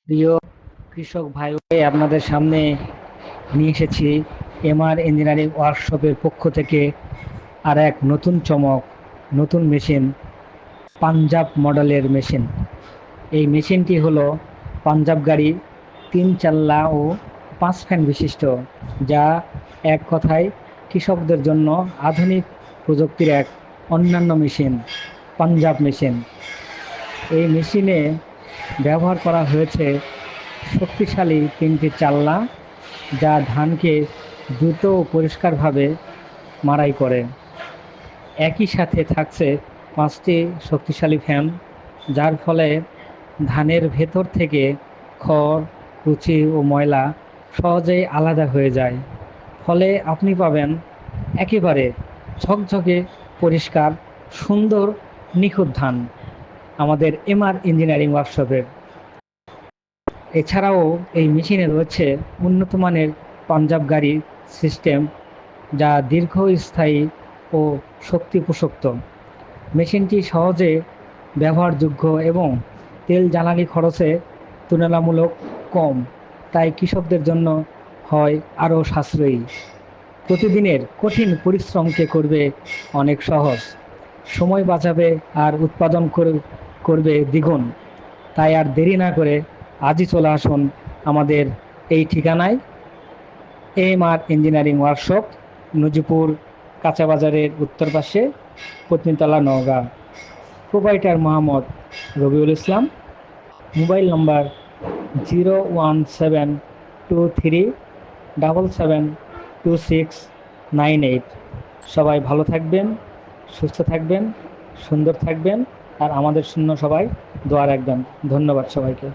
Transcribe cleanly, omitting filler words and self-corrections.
প্রিয় কৃষক ভাই ভাই আপনাদের সামনে নিয়ে এসেছি এমআর ইঞ্জিনিয়ারিং ওয়ার্কশপের পক্ষ থেকে আর এক নতুন চমক, নতুন মেশিন, পাঞ্জাব মডেলের মেশিন। এই মেশিনটি হলো পাঞ্জাব গাড়ি, 3 চাল্লা ও 5 ফ্যান বিশিষ্ট, যা এক কথায় কৃষকদের জন্য আধুনিক প্রযুক্তির এক অন্যান্য মেশিন, পাঞ্জাব মেশিন। এই মেশিনে ব্যবহার করা হয়েছে শক্তিশালী 3টি চাল্লা, যা ধানকে দ্রুত ও পরিষ্কারভাবে মাড়াই করে। একই সাথে থাকছে 5টি শক্তিশালী ফ্যান, যার ফলে ধানের ভেতর থেকে খড়, কুচি ও ময়লা সহজেই আলাদা হয়ে যায়। ফলে আপনি পাবেন একেবারে ঝকঝকে, পরিষ্কার, সুন্দর, নিখুঁত ধান আমাদের এমআর ইঞ্জিনিয়ারিং ওয়ার্কশপের। এছাড়াও এই মেশিনে রয়েছে উন্নত মানের পাঞ্জাব গাড়ি সিস্টেম, যা দীর্ঘস্থায়ী ও শক্তি প্রসক্ত। মেশিনটি সহজে ব্যবহারযোগ্য এবং তেল জ্বালানি খরচে তুলনামূলক কম, তাই কৃষকদের জন্য হয় আরও সাশ্রয়ী। প্রতিদিনের কঠিন পরিশ্রমকে করবে অনেক সহজ, সময় বাঁচাবে আর উৎপাদন করবে দ্বিগুণ। তাই আর দেরি না করে আজই চলে আসুন আমাদের এই ঠিকানায়, এমআর ইঞ্জিনিয়ারিং ওয়ার্কশপ, নজিপুর কাঁচা বাজারের উত্তর পাশে, Patnitala, Naogaon. Proprietor Mohammad Robiul Islam. Mobile number 01723772698। সবাই ভালো থাকবেন, সুস্থ থাকবেন, সুন্দর থাকবেন, আর আমাদের জন্য সবাই দোয়া রাখবেন। ধন্যবাদ সবাইকে।